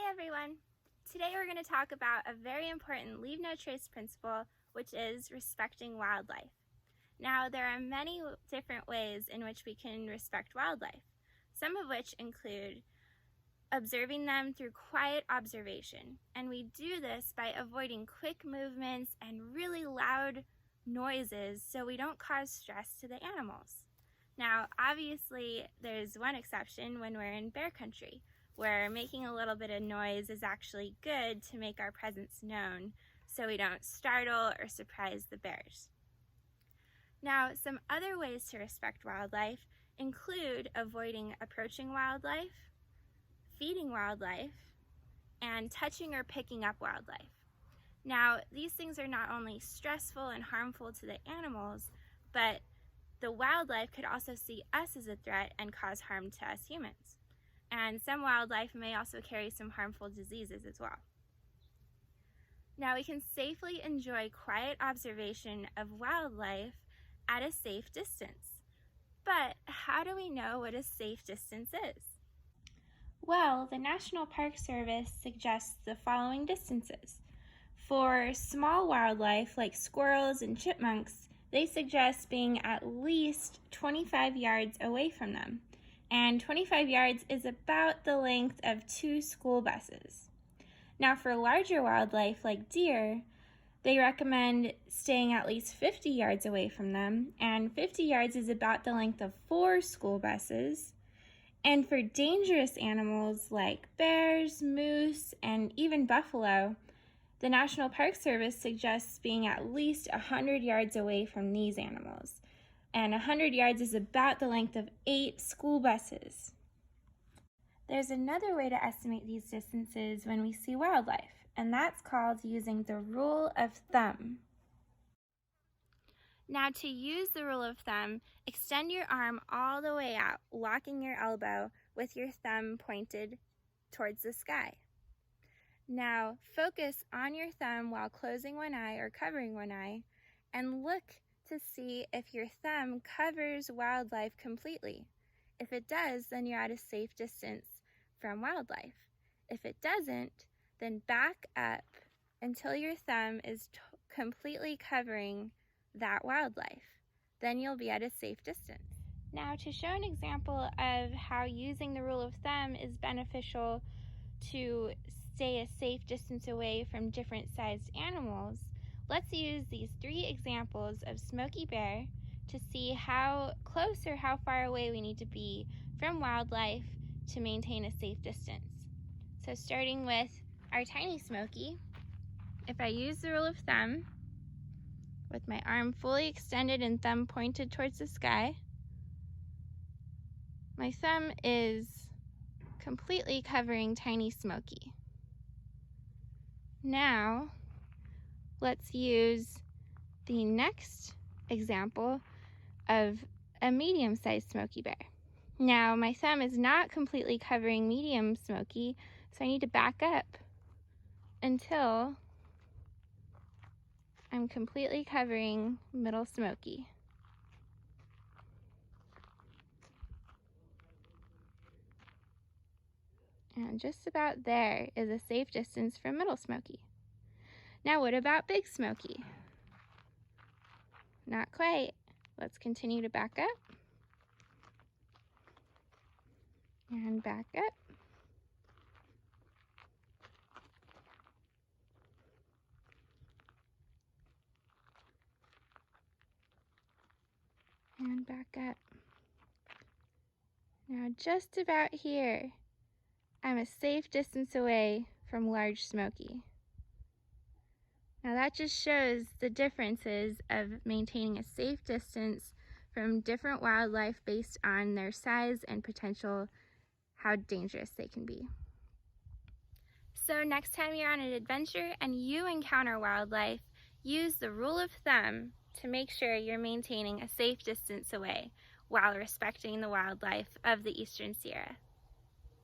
Hey everyone! Today we're going to talk about a very important Leave No Trace principle, which is respecting wildlife. Now, there are many different ways in which we can respect wildlife, some of which include observing them through quiet observation. And we do this by avoiding quick movements and really loud noises so we don't cause stress to the animals. Now, obviously, there's one exception when we're in bear country, where making a little bit of noise is actually good to make our presence known so we don't startle or surprise the bears. Now, some other ways to respect wildlife include avoiding approaching wildlife, feeding wildlife, and touching or picking up wildlife. Now, these things are not only stressful and harmful to the animals, but the wildlife could also see us as a threat and cause harm to us humans. And some wildlife may also carry some harmful diseases as well. Now, we can safely enjoy quiet observation of wildlife at a safe distance. But how do we know what a safe distance is? Well, the National Park Service suggests the following distances. For small wildlife like squirrels and chipmunks, they suggest being at least 25 yards away from them. And 25 yards is about the length of 2 school buses. Now, for larger wildlife like deer, they recommend staying at least 50 yards away from them, and 50 yards is about the length of 4 school buses. And for dangerous animals like bears, moose, and even buffalo, the National Park Service suggests being at least 100 yards away from these animals. And 100 yards is about the length of 8 school buses. There's another way to estimate these distances when we see wildlife, and that's called using the rule of thumb. Now, to use the rule of thumb, extend your arm all the way out, locking your elbow with your thumb pointed towards the sky. Now, focus on your thumb while closing one eye or covering one eye, and look to see if your thumb covers wildlife completely. If it does, then you're at a safe distance from wildlife. If it doesn't, then back up until your thumb is completely covering that wildlife. Then you'll be at a safe distance. Now, to show an example of how using the rule of thumb is beneficial to stay a safe distance away from different sized animals, let's use these 3 examples of Smokey Bear to see how close or how far away we need to be from wildlife to maintain a safe distance. So starting with our tiny Smokey, if I use the rule of thumb with my arm fully extended and thumb pointed towards the sky, my thumb is completely covering tiny Smokey. Now, let's use the next example of a medium-sized Smokey Bear. Now, my thumb is not completely covering medium Smokey, so I need to back up until I'm completely covering middle Smokey. And just about there is a safe distance from middle Smokey. Now, what about big Smokey? Not quite. Let's continue to back up. And back up. And back up. Now, just about here, I'm a safe distance away from large Smokey. Now that just shows the differences of maintaining a safe distance from different wildlife based on their size and potential, how dangerous they can be. So next time you're on an adventure and you encounter wildlife, use the rule of thumb to make sure you're maintaining a safe distance away while respecting the wildlife of the Eastern Sierra.